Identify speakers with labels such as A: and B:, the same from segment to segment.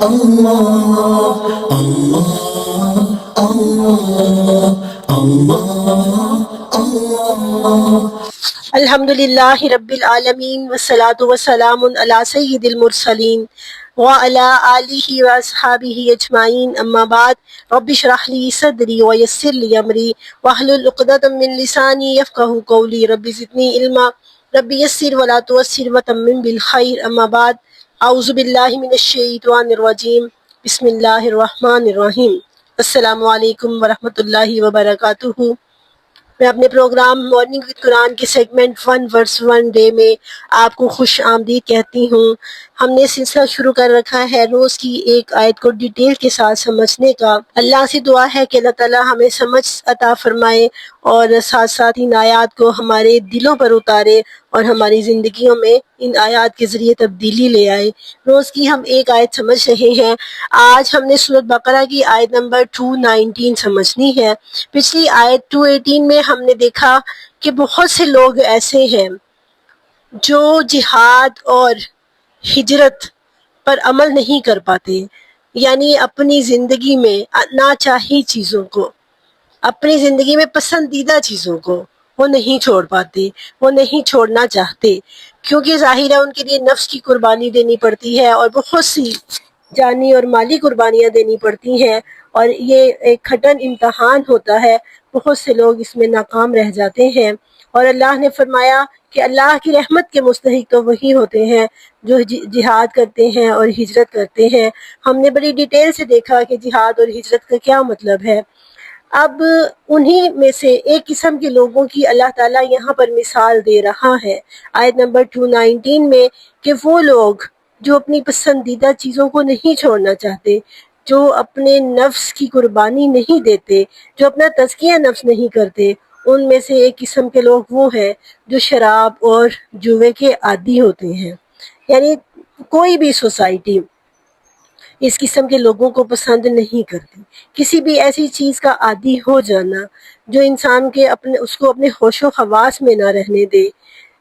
A: اللہ اللہ اللہ اللہ اللہ۔ الحمدللہ رب العالمین والصلاة والسلام علی سید المرسلین وعلی آلہ واصحابہ اجمعین، اما بعد رب اشرح لی صدری ویسر لی امری واحلل عقدۃ من لسانی یفقہوا قولی، رب زدنی علما، رب یسر ولا تعسر وتمم بالخیر، اما بعد اعوذ باللہ من الشیطان الرجیم، بسم اللہ الرحمن الرحیم۔ السلام علیکم ورحمۃ اللہ وبرکاتہ۔ میں اپنے پروگرام مارننگ وتھ قرآن کے سیگمنٹ 1 ورس 1 ڈے میں آپ کو خوش آمدید کہتی ہوں۔ ہم نے سلسلہ شروع کر رکھا ہے روز کی ایک آیت کو ڈیٹیل کے ساتھ سمجھنے کا۔ اللہ سے دعا ہے کہ اللہ تعالیٰ ہمیں سمجھ عطا فرمائے اور ساتھ ساتھ ان آیات کو ہمارے دلوں پر اتارے اور ہماری زندگیوں میں ان آیات کے ذریعے تبدیلی لے آئے۔ روز کی ہم ایک آیت سمجھ رہے ہیں۔ آج ہم نے سورۃ بقرہ کی آیت نمبر 219 سمجھنی ہے۔ پچھلی آیت 218 میں ہم نے دیکھا کہ بہت سے لوگ ایسے ہیں جو جہاد اور ہجرت پر عمل نہیں کر پاتے، یعنی اپنی زندگی میں ناچاہی چیزوں کو، اپنی زندگی میں پسندیدہ چیزوں کو وہ نہیں چھوڑ پاتے، وہ نہیں چھوڑنا چاہتے، کیونکہ ظاہر ہے ان کے لیے نفس کی قربانی دینی پڑتی ہے اور بہت سی جانی اور مالی قربانیاں دینی پڑتی ہیں، اور یہ ایک کھٹن امتحان ہوتا ہے۔ بہت سے لوگ اس میں ناکام رہ جاتے ہیں، اور اللہ نے فرمایا کہ اللہ کی رحمت کے مستحق تو وہی ہوتے ہیں جو جہاد کرتے ہیں اور ہجرت کرتے ہیں۔ ہم نے بڑی ڈیٹیل سے دیکھا کہ جہاد اور ہجرت کا کیا مطلب ہے۔ اب انہی میں سے ایک قسم کے لوگوں کی اللہ تعالیٰ یہاں پر مثال دے رہا ہے آیت نمبر 219 میں، کہ وہ لوگ جو اپنی پسندیدہ چیزوں کو نہیں چھوڑنا چاہتے، جو اپنے نفس کی قربانی نہیں دیتے، جو اپنا تزکیہ نفس نہیں کرتے، ان میں سے ایک قسم کے لوگ وہ ہیں جو شراب اور جوے کے عادی ہوتے ہیں۔ یعنی کوئی بھی سوسائٹی اس قسم کے لوگوں کو پسند نہیں کرتی۔ کسی بھی ایسی چیز کا عادی ہو جانا جو انسان کے اس کو اپنے ہوش و حواس میں نہ رہنے دے،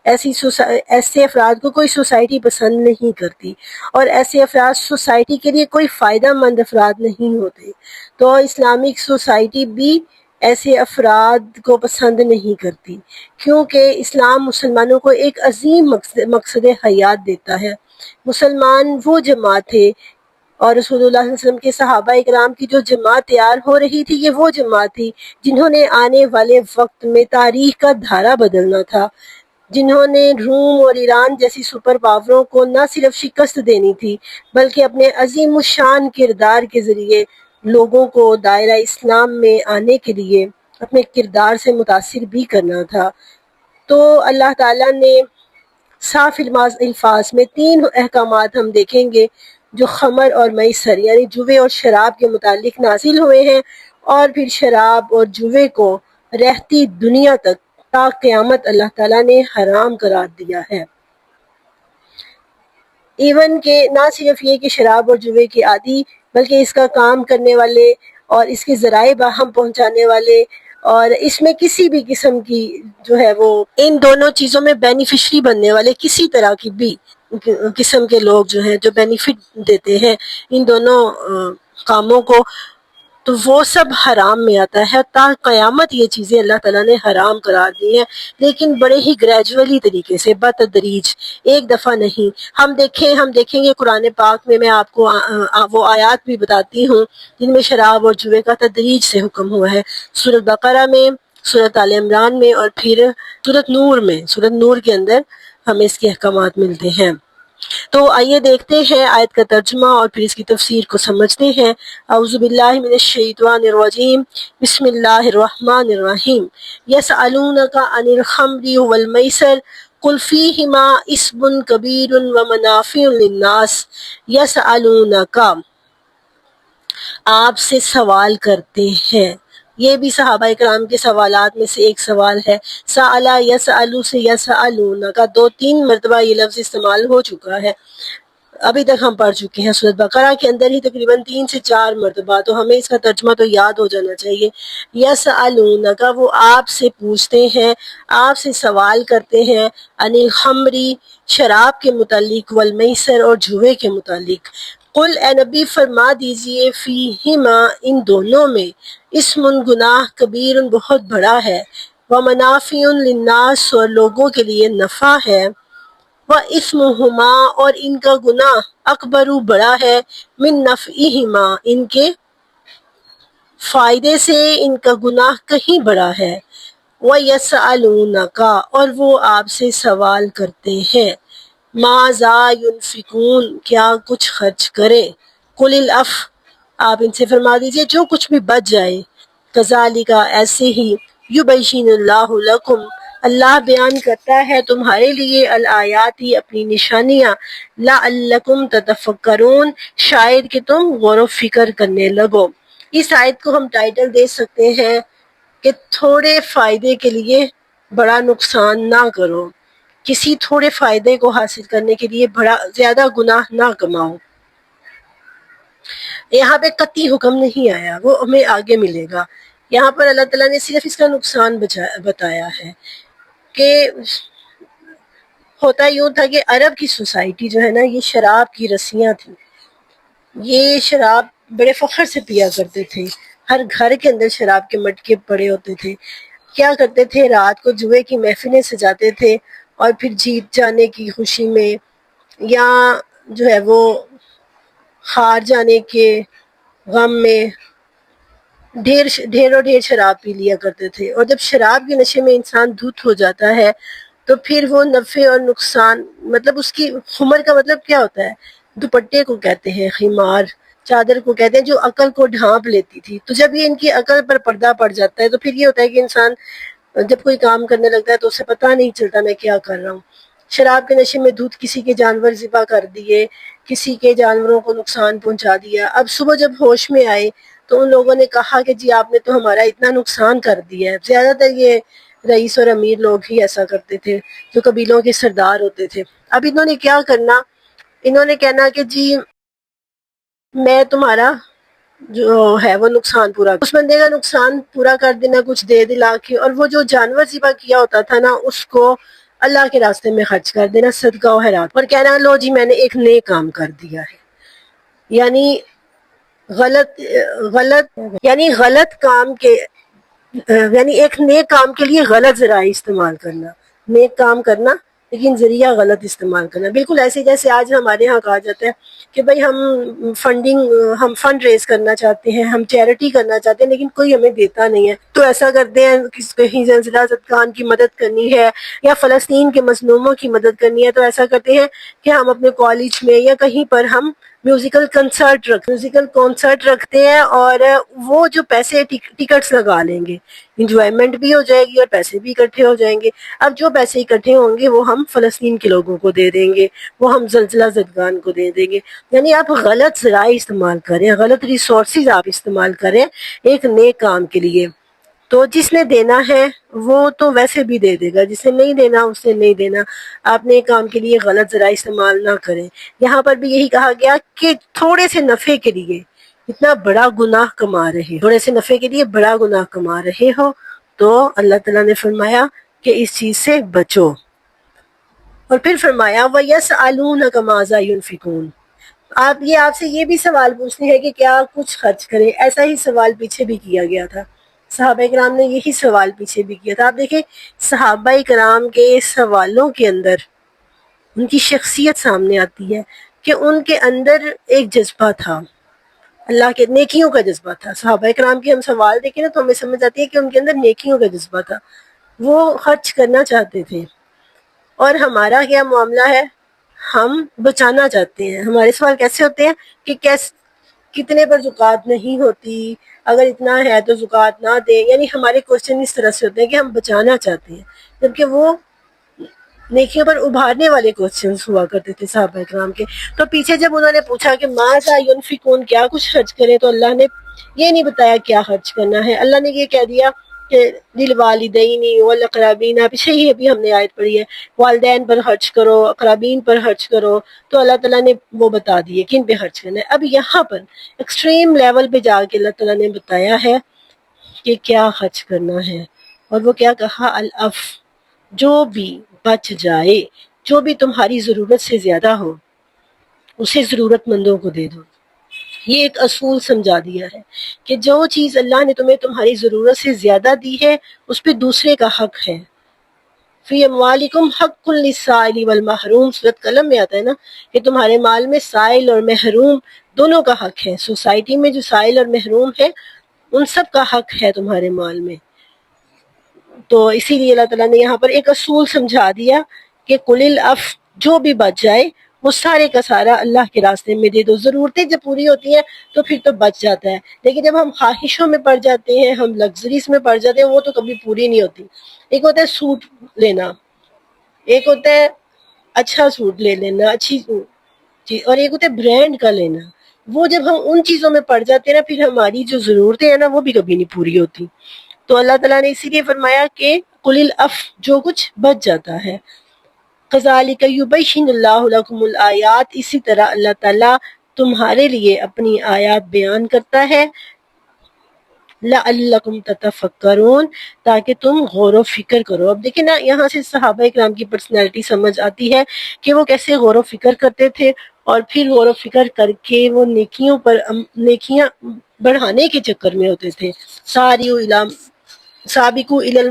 A: ایسے افراد کو کوئی سوسائٹی پسند نہیں کرتی، اور ایسے افراد سوسائٹی کے لیے کوئی فائدہ مند افراد نہیں ہوتے۔ تو اسلامک سوسائٹی بھی ایسے افراد کو پسند نہیں کرتی، کیونکہ اسلام مسلمانوں کو ایک عظیم مقصد حیات دیتا ہے۔ مسلمان وہ جماعت ہے، اور رسول اللہ صلی اللہ علیہ وسلم کے صحابہ اکرام کی جو جماعت تیار ہو رہی تھی، یہ وہ جماعت تھی جنہوں نے آنے والے وقت میں تاریخ کا دھارا بدلنا تھا، جنہوں نے روم اور ایران جیسی سپر پاوروں کو نہ صرف شکست دینی تھی بلکہ اپنے عظیم الشان کردار کے ذریعے لوگوں کو دائرہ اسلام میں آنے کے لیے اپنے کردار سے متاثر بھی کرنا تھا۔ تو اللہ تعالیٰ نے صاف الفاظ میں 3 احکامات ہم دیکھیں گے جو خمر اور میسر یعنی جوے اور شراب کے متعلق نازل ہوئے ہیں، اور پھر شراب اور جوے کو رہتی دنیا تک تا قیامت اللہ تعالیٰ نے حرام قرار دیا ہے۔ ایون کہ نہ صرف یہ کہ شراب اور جوے کے عادی، بلکہ اس کا کام کرنے والے اور اس کے ذرائع باہم پہنچانے والے، اور اس میں کسی بھی قسم کی جو ہے وہ ان دونوں چیزوں میں بینیفیشری بننے والے کسی طرح کی بھی قسم کے لوگ جو ہیں جو بینیفٹ دیتے ہیں ان دونوں کاموں کو، تو وہ سب حرام میں آتا ہے۔ تا قیامت یہ چیزیں اللہ تعالیٰ نے حرام قرار دی ہیں، لیکن بڑے ہی گریجولی طریقے سے، بتدریج، ایک دفعہ نہیں۔ ہم دیکھیں گے قرآن پاک میں آپ کو وہ آیات بھی بتاتی ہوں جن میں شراب اور جوے کا تدریج سے حکم ہوا ہے، سورۃ بقرہ میں، سورۃ آل عمران میں، اور پھر سورۃ نور میں۔ سورۃ نور کے اندر ہمیں اس کے احکامات ملتے ہیں۔ تو آئیے دیکھتے ہیں آیت کا ترجمہ اور پھر اس کی تفسیر کو سمجھتے ہیں۔ اعوذ باللہ من الشیطان الرجیم، بسم اللہ الرحمن الرحیم۔ یسألونک عن الخمر والمیسر قل فیہما اسم کبیر ومنافع للناس۔ یسألونک، آپ سے سوال کرتے ہیں۔ یہ بھی صحابہ اکرام کے سوالات میں سے ایک سوال ہے۔ سألہ یسألو سے یسألون کا 2-3 مرتبہ یہ لفظ استعمال ہو چکا ہے، ابھی تک ہم پڑھ چکے ہیں سورۃ بقرہ کے اندر ہی تقریباً 3 سے 4 مرتبہ، تو ہمیں اس کا ترجمہ تو یاد ہو جانا چاہیے۔ یسألون کا وہ آپ سے پوچھتے ہیں، آپ سے سوال کرتے ہیں، عن الخمر شراب کے متعلق، والمیسر اور جوے کے متعلق۔ قل اے نبی فرما دیجئے فیہما ان دونوں میں اسم گناہ کبیر بہت بڑا ہے ومنافع للناس اور لوگوں کے لیے نفع ہے واسمہما اور ان کا گناہ اکبر بڑا ہے من نفعہما ان کے فائدے سے ان کا گناہ کہیں بڑا ہے وَيَسْأَلُونَكَ اور وہ آپ سے سوال کرتے ہیں ماذا ينفقون کیا کچھ خرچ کرے قل العفو آپ ان سے فرما دیجئے جو کچھ بھی بچ جائے کذالک ایسے ہی یبین اللہ لکم اللہ بیان کرتا ہے تمہارے لیے الآیات اپنی نشانیاں لعلکم تتفکرون شاید کہ تم غور و فکر کرنے لگو۔ اس آیت کو ہم ٹائٹل دے سکتے ہیں کہ تھوڑے فائدے کے لیے بڑا نقصان نہ کرو، کسی تھوڑے فائدے کو حاصل کرنے کے لیے بڑا زیادہ گناہ نہ کماؤ۔ یہاں پہ قطعی حکم نہیں آیا، وہ ہمیں آگے ملے گا۔ یہاں پر اللہ تعالیٰ نے صرف اس کا نقصان بتایا ہے کہ ہوتا یوں تھا کہ عرب کی سوسائٹی جو ہے نا یہ شراب کی رسیاں تھیں، یہ شراب بڑے فخر سے پیا کرتے تھے، ہر گھر کے اندر شراب کے مٹکے پڑے ہوتے تھے۔ کیا کرتے تھے رات کو جوئے کی محفلیں سجاتے تھے اور پھر جیت جانے کی خوشی میں یا جو ہے وہ ہار جانے کے غم میں ڈھیر شراب پی لیا کرتے تھے، اور جب شراب کے نشے میں انسان دھت ہو جاتا ہے تو پھر وہ نفع اور نقصان مطلب اس کی خمر کا مطلب کیا ہوتا ہے؟ دوپٹے کو کہتے ہیں، خمار چادر کو کہتے ہیں جو عقل کو ڈھانپ لیتی تھی۔ تو جب یہ ان کی عقل پر پردہ پڑ جاتا ہے تو پھر یہ ہوتا ہے کہ انسان جب کوئی کام کرنے لگتا ہے تو اسے پتہ نہیں چلتا میں کیا کر رہا ہوں۔ شراب کے نشے میں دودھ کسی کے جانور ذبح کر دیے، کسی کے جانوروں کو نقصان پہنچا دیا۔ اب صبح جب ہوش میں آئے تو ان لوگوں نے کہا کہ جی آپ نے تو ہمارا اتنا نقصان کر دیا ہے۔ زیادہ تر یہ رئیس اور امیر لوگ ہی ایسا کرتے تھے جو قبیلوں کے سردار ہوتے تھے۔ اب انہوں نے کیا کرنا، انہوں نے کہنا کہ جی میں تمہارا جو ہے وہ نقصان پورا، اس بندے کا نقصان پورا کر دینا کچھ دے دلا کے، اور وہ جو جانور ذبح کیا ہوتا تھا نا اس کو اللہ کے راستے میں خرچ کر دینا، صدقہ و خیرات، اور کہنا لو جی میں نے ایک نیک کام کر دیا ہے۔ یعنی غلط کام کے یعنی ایک نیک کام کے لیے غلط ذرائع استعمال کرنا، نیک کام کرنا لیکن ذریعہ غلط استعمال کرنا، بالکل ایسے جیسے آج ہمارے ہاں کہا جاتا ہے کہ بھئی ہم فنڈ ریز کرنا چاہتے ہیں، ہم چیریٹی کرنا چاہتے ہیں لیکن کوئی ہمیں دیتا نہیں ہے تو ایسا کرتے ہیں کہیں زلزلہ زدگان کی مدد کرنی ہے یا فلسطین کے مظلوموں کی مدد کرنی ہے تو ایسا کرتے ہیں کہ ہم اپنے کالج میں یا کہیں پر ہم میوزیکل کنسرٹ رکھتے ہیں اور وہ جو پیسے ٹکٹس لگا لیں گے، انجوائمنٹ بھی ہو جائے گی اور پیسے بھی اکٹھے ہو جائیں گے۔ اب جو پیسے اکٹھے ہوں گے وہ ہم فلسطین کے لوگوں کو دے دیں گے، وہ ہم زلزلہ زدگان کو دے دیں گے۔ یعنی آپ غلط ذرائع استعمال کریں، غلط ریسورسز آپ استعمال کریں ایک نیک کام کے لیے، تو جس نے دینا ہے وہ تو ویسے بھی دے دے گا، جس نے نہیں دینا اس نے نہیں دینا۔ آپ نے کام کے لیے غلط ذرائع استعمال نہ کریں۔ یہاں پر بھی یہی کہا گیا کہ تھوڑے سے نفع کے لیے اتنا بڑا گناہ کما رہے، تھوڑے سے نفع کے لیے بڑا گناہ کما رہے ہو تو اللہ تعالیٰ نے فرمایا کہ اس چیز سے بچو، اور پھر فرمایا وَيَسْأَلُونَكَ مَاذَا يُنْفِقُونَ، آپ سے یہ بھی سوال پوچھتے ہیں کہ کیا کچھ خرچ کریں۔ ایسا ہی سوال پیچھے بھی کیا گیا تھا، صحابہ کرام نے یہی سوال پیچھے بھی کیا تھا۔ آپ دیکھیں صحابہ کرام کے سوالوں کے اندر ان کی شخصیت سامنے آتی ہے کہ ان کے اندر ایک جذبہ تھا، اللہ کے نیکیوں کا جذبہ تھا۔ صحابہ کرام کے ہم سوال دیکھیں نا تو ہمیں سمجھ آتی ہے کہ ان کے اندر نیکیوں کا جذبہ تھا، وہ خرچ کرنا چاہتے تھے۔ اور ہمارا کیا معاملہ ہے، ہم بچانا چاہتے ہیں۔ ہمارے سوال کیسے ہوتے ہیں کہ کتنے پر زکوٰۃ نہیں ہوتی، اگر اتنا ہے تو زکوٰۃ نہ دیں، یعنی ہمارے کوشچن اس طرح سے ہوتے ہیں کہ ہم بچانا چاہتے ہیں، جبکہ وہ نیکیوں پر ابھارنے والے کوشچنس ہوا کرتے تھے صحابہ کرام کے۔ تو پیچھے جب انہوں نے پوچھا کہ ماذا ينفقون کیا کچھ خرچ کریں، تو اللہ نے یہ نہیں بتایا کیا خرچ کرنا ہے، اللہ نے یہ کہہ دیا کہ للوالدین والاقربین، پیچھے ہی ابھی ہم نے آیت پڑھی ہے، والدین پر خرچ کرو، اقربین پر خرچ کرو، تو اللہ تعالیٰ نے وہ بتا دیے کن پہ خرچ کرنا ہے۔ اب یہاں پر ایکسٹریم لیول پہ جا کے اللہ تعالیٰ نے بتایا ہے کہ کیا خرچ کرنا ہے، اور وہ کیا کہا، العف، جو بھی بچ جائے، جو بھی تمہاری ضرورت سے زیادہ ہو، اسے ضرورت مندوں کو دے دو۔ یہ ایک اصول سمجھا دیا ہے کہ جو چیز اللہ نے تمہیں تمہاری ضرورت سے زیادہ دی ہے اس پہ دوسرے کا حق ہے۔ فی اموالکم حق للسائل والمحروم، سورۃ قلم میں آتا ہے نا کہ تمہارے مال میں سائل اور محروم دونوں کا حق ہے۔ سوسائٹی میں جو سائل اور محروم ہے ان سب کا حق ہے تمہارے مال میں۔ تو اسی لیے اللہ تعالیٰ نے یہاں پر ایک اصول سمجھا دیا کہ قل العفو، جو بھی بچ جائے وہ سارے کا سارا اللہ کے راستے میں دے دو۔ ضرورتیں جب پوری ہوتی ہیں تو پھر تو بچ جاتا ہے، لیکن جب ہم خواہشوں میں پڑ جاتے ہیں، ہم لگژریز میں پڑ جاتے ہیں، وہ تو کبھی پوری نہیں ہوتی۔ ایک ہوتا ہے سوٹ لینا، ایک ہوتا ہے اچھا سوٹ لے لینا، اچھی چیز، اور ایک ہوتا ہے برانڈ کا لینا۔ وہ جب ہم ان چیزوں میں پڑ جاتے ہیں نا، پھر ہماری جو ضرورتیں ہیں نا وہ بھی کبھی نہیں پوری ہوتی۔ تو اللہ تعالیٰ نے اسی لیے فرمایا کہ قل العفو، جو کچھ بچ جاتا ہے۔ کذالک یبین اللہ لکم الآیات، اسی طرح اللہ تعالیٰ تمہارے لیے اپنی آیات بیان کرتا ہے، لعلکم تتفکرون، تاکہ تم غور و فکر کرو۔ اب دیکھیں نا، یہاں سے صحابہ اکرام کی پرسنالٹی سمجھ آتی ہے کہ وہ کیسے غور و فکر کرتے تھے، اور پھر غور و فکر کر کے وہ نیکیاں بڑھانے کے چکر میں ہوتے تھے۔ سابقوا الی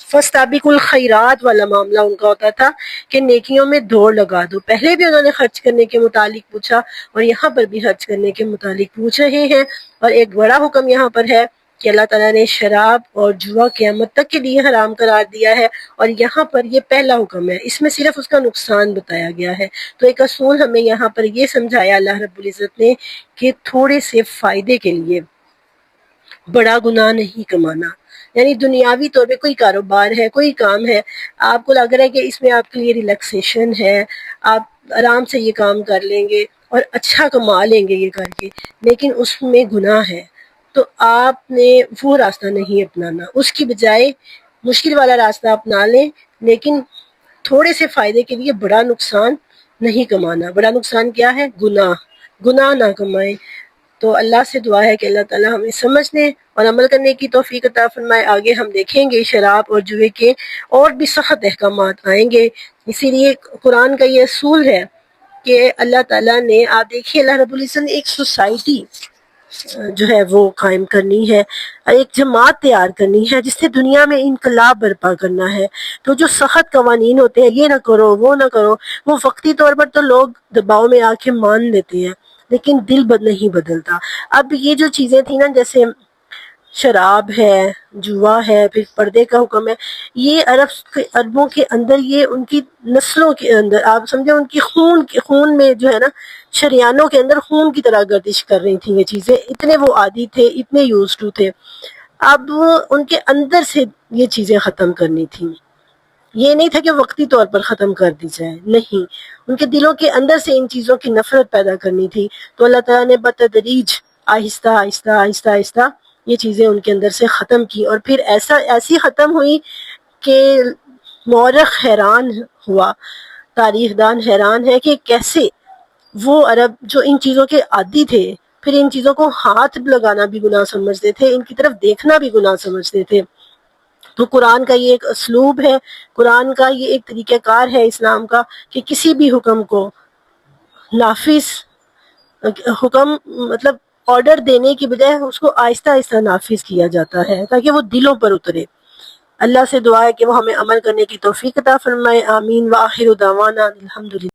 A: فاستبقوا الخیرات والا معاملہ ان کا ہوتا تھا کہ نیکیوں میں دوڑ لگا دو۔ پہلے بھی انہوں نے خرچ کرنے کے متعلق پوچھا اور یہاں پر بھی خرچ کرنے کے متعلق پوچھ رہے ہیں۔ اور ایک بڑا حکم یہاں پر ہے کہ اللہ تعالیٰ نے شراب اور جوا قیامت تک کے لیے حرام قرار دیا ہے، اور یہاں پر یہ پہلا حکم ہے، اس میں صرف اس کا نقصان بتایا گیا ہے۔ تو ایک اصول ہمیں یہاں پر یہ سمجھایا اللہ رب العزت نے کہ تھوڑے سے فائدے کے لیے بڑا گناہ نہیں کمانا۔ یعنی دنیاوی طور پہ کوئی کاروبار ہے، کوئی کام ہے، آپ کو لگ رہا ہے کہ اس میں آپ کے لیے ریلیکسیشن ہے، آپ آرام سے یہ کام کر لیں گے اور اچھا کما لیں گے یہ کر کے، لیکن اس میں گناہ ہے، تو آپ نے وہ راستہ نہیں اپنانا، اس کی بجائے مشکل والا راستہ اپنا لیں، لیکن تھوڑے سے فائدے کے لیے بڑا نقصان نہیں کمانا۔ بڑا نقصان کیا ہے؟ گناہ نہ کمائیں۔ تو اللہ سے دعا ہے کہ اللہ تعالیٰ ہمیں سمجھنے اور عمل کرنے کی توفیق عطا فرمائے۔ آگے ہم دیکھیں گے شراب اور جوئے کے اور بھی سخت احکامات آئیں گے۔ اسی لیے قرآن کا یہ اصول ہے کہ اللہ تعالیٰ نے، آپ دیکھیے اللہ رب العزت نے ایک سوسائٹی جو ہے وہ قائم کرنی ہے، ایک جماعت تیار کرنی ہے جس سے دنیا میں انقلاب برپا کرنا ہے۔ تو جو سخت قوانین ہوتے ہیں، یہ نہ کرو وہ نہ کرو، وہ وقتی طور پر تو لوگ دباؤ میں آ کے مان لیتے ہیں، لیکن دل نہیں بدلتا۔ اب یہ جو چیزیں تھیں نا، جیسے شراب ہے، جوا ہے، پھر پردے کا حکم ہے، یہ عربوں کے اندر، یہ ان کی نسلوں کے اندر، آپ سمجھیں ان کی خون میں جو ہے نا، شریانوں کے اندر خون کی طرح گردش کر رہی تھیں یہ چیزیں، اتنے وہ عادی تھے، اتنے یوزڈ ٹو تھے۔ اب ان کے اندر سے یہ چیزیں ختم کرنی تھیں، یہ نہیں تھا کہ وقتی طور پر ختم کر دی جائے، نہیں، ان کے دلوں کے اندر سے ان چیزوں کی نفرت پیدا کرنی تھی۔ تو اللہ تعالیٰ نے بتدریج، آہستہ آہستہ آہستہ آہستہ یہ چیزیں ان کے اندر سے ختم کی، اور پھر ایسی ختم ہوئی کہ مورخ حیران ہوا، تاریخ دان حیران ہے کہ کیسے وہ عرب جو ان چیزوں کے عادی تھے، پھر ان چیزوں کو ہاتھ لگانا بھی گناہ سمجھتے تھے، ان کی طرف دیکھنا بھی گناہ سمجھتے تھے۔ تو قرآن کا یہ ایک اسلوب ہے، قرآن کا یہ ایک طریقہ کار ہے اسلام کا، کہ کسی بھی حکم کو نافذ، حکم مطلب آرڈر دینے کی بجائے اس کو آہستہ آہستہ نافذ کیا جاتا ہے تاکہ وہ دلوں پر اترے۔ اللہ سے دعا ہے کہ وہ ہمیں عمل کرنے کی توفیق عطا فرمائے، آمین۔ وآخر دعوانا الحمدللہ۔